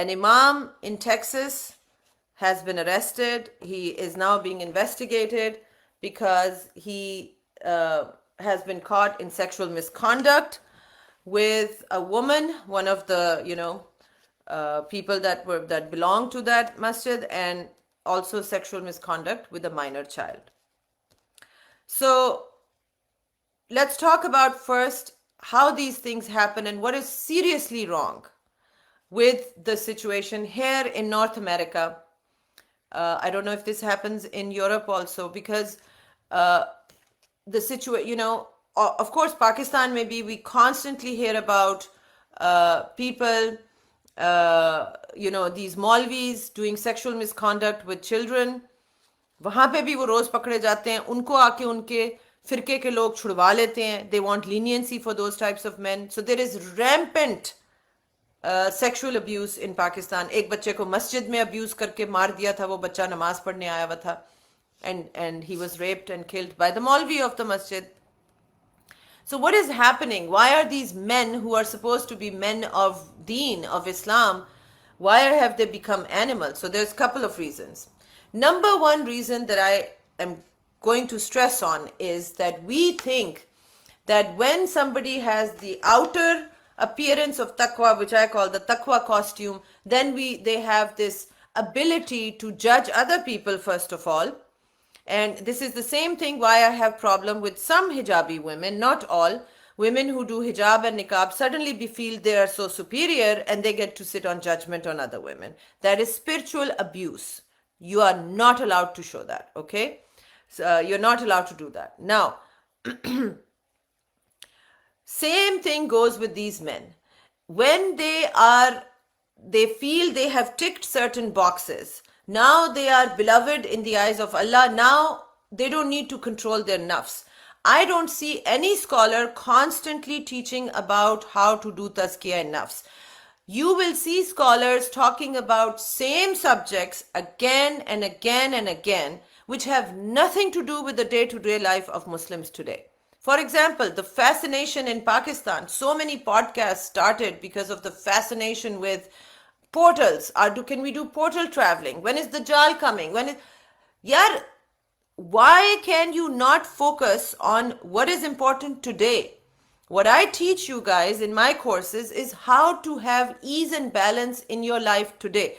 An imam in Texas has been arrested. He is now being investigated because he has been caught in sexual misconduct with a woman, one of the people that belong to that masjid, and also sexual misconduct with a minor child. So let's talk about first how these things happen and what is seriously wrong with the situation here in North America. I don't know if this happens in Europe also, because the situation, of course, Pakistan, maybe we constantly hear about people, these Maulvis doing sexual misconduct with children. वहां पे भी वो रोज पकड़े जाते हैं, उनको आके उनके फिरके के लोग छुड़वा लेते हैं. They want leniency for those types of men. So there is rampant sexual abuse इन पाकिस्तान. एक बच्चे को मस्जिद में अब्यूज करके मार दिया था. वो बच्चा नमाज पढ़ने आया हुआ था, and he was raped and killed by the Maulvi of the masjid. So what is happening? Why are these men who are supposed to be men of deen, of Islam, why have they become animals? So there's a couple of reasons. Number one reason that I am going to stress on is that we think that when somebody has the outer appearance of taqwa, which I call the taqwa costume, then they have this ability to judge other people first of all. And this is the same thing why I have problem with some hijabi women, not all. Women who do hijab and niqab suddenly feel they are so superior and they get to sit on judgment on other women. That is spiritual abuse. You are not allowed to show that, okay? So, you're not allowed to do that. Now, same thing goes with these men. When they feel they have ticked certain boxes, now they are beloved in the eyes of Allah. Now they don't need to control their nafs. I don't see any scholar constantly teaching about how to do tazkiyah in nafs. You will see scholars talking about same subjects again and again and again, which have nothing to do with the day-to-day life of Muslims today. For example, the fascination in Pakistan, so many podcasts started because of the fascination with portals. Can we do portal traveling? When is the Dajjal coming? Why can you not focus on what is important today? What I teach you guys in my courses is how to have ease and balance in your life today.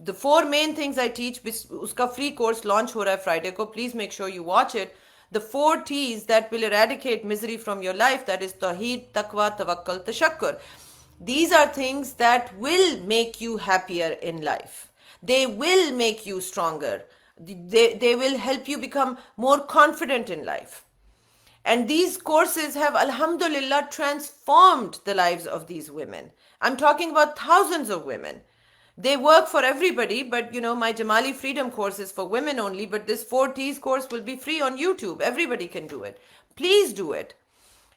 The 4 main things I teach, uska free course launch ho raha hai Friday ko, please make sure you watch it. The 4 T's that will eradicate misery from your life, that is Tawheed, Taqwa, Tawakkul, Tashakkur. These are things that will make you happier in life. They will make you stronger. They will help you become more confident in life. And these courses have, alhamdulillah, transformed the lives of these women. I'm talking about thousands of women. They work for everybody, but my Jamali Freedom course is for women only, but this 4 T's course will be free on YouTube. Everybody can do it. Please do it.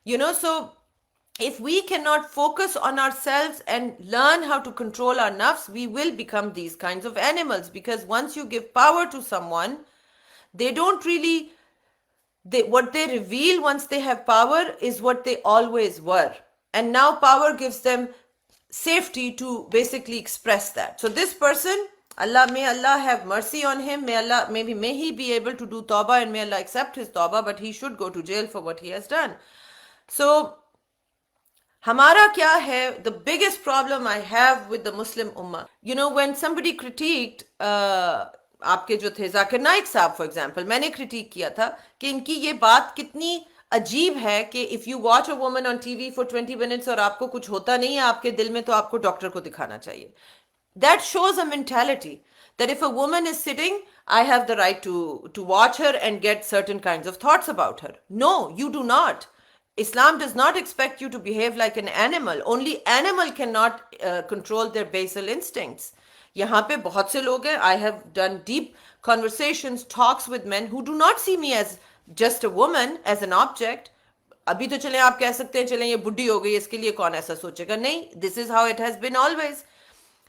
So if we cannot focus on ourselves and learn how to control our nafs, we will become these kinds of animals, because once you give power to someone, they don't really, what they reveal once they have power is what they always were. And now power gives them safety to basically express that. So this person, may Allah have mercy on him, may he be able to do tawbah, and may Allah accept his tawbah, but he should go to jail for what he has done. So Hamara kya hai? The biggest problem I have with the Muslim Ummah, when somebody critiqued आपके जो थे जाकिर नाइक साहब, for example, मैंने critic किया था कि इनकी ये बात कितनी अजीब है कि if you watch a woman on TV for 20 minutes और आपको कुछ होता नहीं है आपके दिल में, तो आपको डॉक्टर को दिखाना चाहिए. That shows a mentality that if a woman is sitting, I have the right to watch her and get certain kinds of thoughts about her. No, you do not. Islam does not expect you to behave like an animal. Only animal cannot control their basal instincts. यहाँ पे बहुत से लोग हैं. I have done deep conversations, talks with men who do not see me as just a woman, as an object. अभी तो चलें आप कह सकते हैं चलें ये बुढ़ी हो गई, इसके लिए कौन ऐसा सोचेगा. नहीं, this is how it has been always.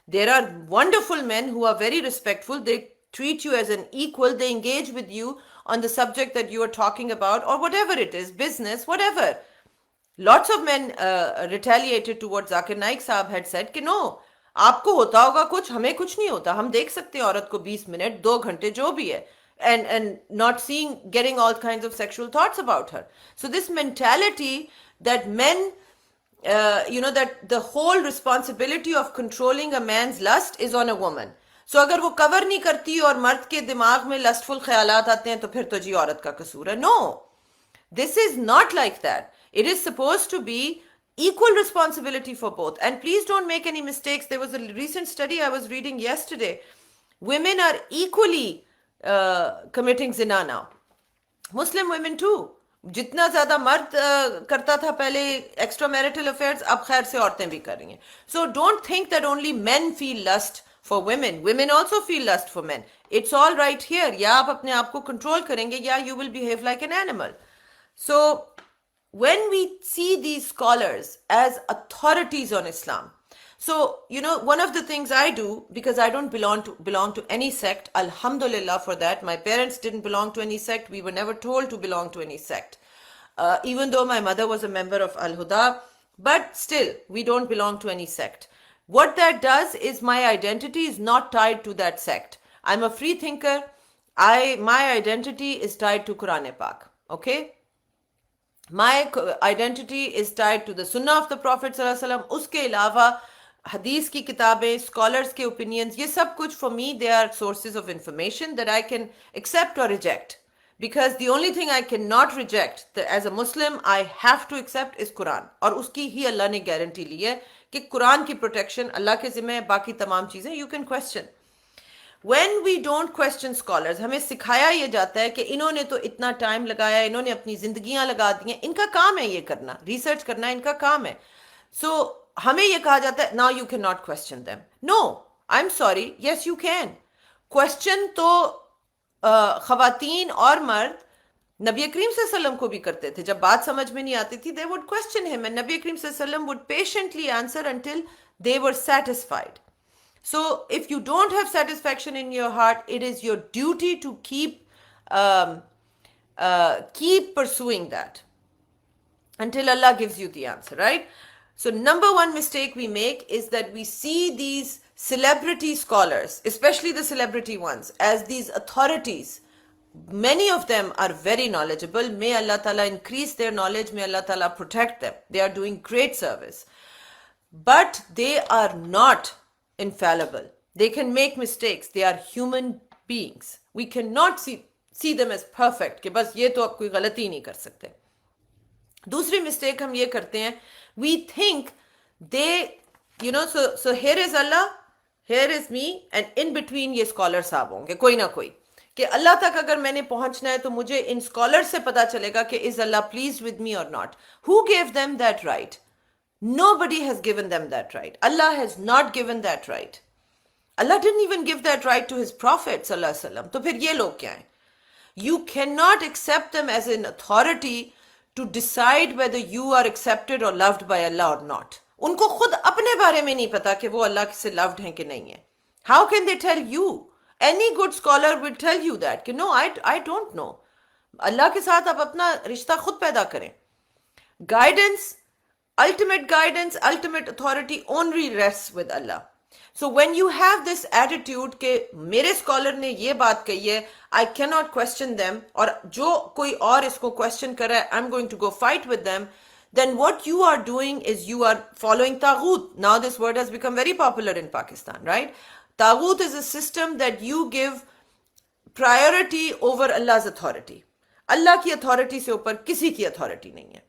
There are wonderful men who are very respectful. They treat you as an equal. They engage with you on the subject that you are talking about, or whatever it is, business, whatever. Lots of men retaliated towards Zakir Naik Saab, had said, no, आपको होता होगा कुछ, हमें कुछ नहीं होता. हम देख सकते हैं औरत को 20 मिनट, 2 घंटे, जो भी है, and not seeing, getting all kinds of sexual thoughts about her. So this mentality that men, that the whole responsibility of controlling a man's lust is on a woman. So अगर वो cover नहीं करती और मर्द के दिमाग में lustful ख्यालात आते हैं तो फिर तो जी औरत का कसूर है. No, this is not like that. It is supposed to be equal responsibility for both. And please don't make any mistakes. There was a recent study I was reading yesterday. Women are equally committing zina now. Muslim women too. जितना ज्यादा मर्द करता था पहले extra marital affairs, अब खैर से औरतें भी कर रही हैं. So don't think that only men feel lust for women, women also feel lust for men. It's all right here. या आप अपने आप को कंट्रोल करेंगे या you will behave like an animal. So, when we see these scholars as authorities on Islam, so one of the things I do, because I don't belong to any sect, alhamdulillah for that. My parents didn't belong to any sect. We were never told to belong to any sect, even though my mother was a member of Al Huda, but still we don't belong to any sect. What that does is my identity is not tied to that sect. I'm a free thinker. My identity is tied to Quran Pak. Okay. My identity is tied to the Sunnah of the Prophet sallallahu alaihi wasallam. उसके अलावा हदीस की किताबें, scholars के opinions, ये सब कुछ for me they are sources of information that I can accept or reject. Because the only thing I cannot reject as a Muslim I have to accept is Quran. और उसकी ही अल्लाह ने guarantee ली है कि कुरान की protection अल्लाह के जिम्मे है, बाकी तमाम चीजें you can question. When we don't question scholars, हमें सिखाया ये जाता है कि इन्होंने तो इतना टाइम लगाया, इन्होंने अपनी जिंदगियां लगा दी हैं, इनका काम है ये करना, रिसर्च करना इनका काम है. सो हमें ये कहा जाता है now you can not question them. No, I am sorry, yes you can question. तो खवातीन और मर्द नबी करीम सल्लल्लाहु अलैहि वसल्लम को भी करते थे. जब बात समझ में नहीं आती थी they would question him and नबी करीम सल्लल्लाहु अलैहि वसल्लम would patiently answer until they were satisfied. So if you don't have satisfaction in your heart, it is your duty to keep pursuing that until Allah gives you the answer, right? So number one mistake we make is that we see these celebrity scholars, especially the celebrity ones, as these authorities. Many of them are very knowledgeable. May Allah Ta'ala increase their knowledge. May Allah Ta'ala protect them. They are doing great service. But they are not infallible. They can make mistakes. They are human beings. We cannot see them as perfect कि बस ये तो आप कोई गलती नहीं कर सकते. दूसरी मिस्टेक हम ये करते हैं, we think they, so here is Allah, here is me, and in between ये स्कॉलर साहब होंगे कोई ना कोई, कि अल्लाह तक अगर मैंने पहुंचना है तो मुझे इन स्कॉलर से पता चलेगा कि is Allah pleased with me or not. Who gave them that right? Nobody has given them that right. Allah has not given that right. Allah didn't even give that right to his Prophet sallallahu alaihi wasallam. तो फिर ये लोग क्या हैं? You cannot accept them as an authority to decide whether you are accepted or loved by Allah or not. उनको खुद अपने बारे में नहीं पता कि वो अल्लाह से loved हैं कि नहीं है. How can they tell you? Any good scholar will tell you that कि no, I don't know. अल्लाह के साथ आप अपना रिश्ता खुद पैदा करें. Guidance, ultimate authority only rests with Allah. So when you have this attitude कि मेरे स्कॉलर ने ये बात कही है, I cannot question them, और जो कोई और इसको question कर रहा है, I'm going to go fight with them, then what you are doing is you are following Taghut. Now this word has become very popular in Pakistan, right? Taghut is a system that you give priority over Allah's authority. Allah की authority से ऊपर किसी की authority नहीं है.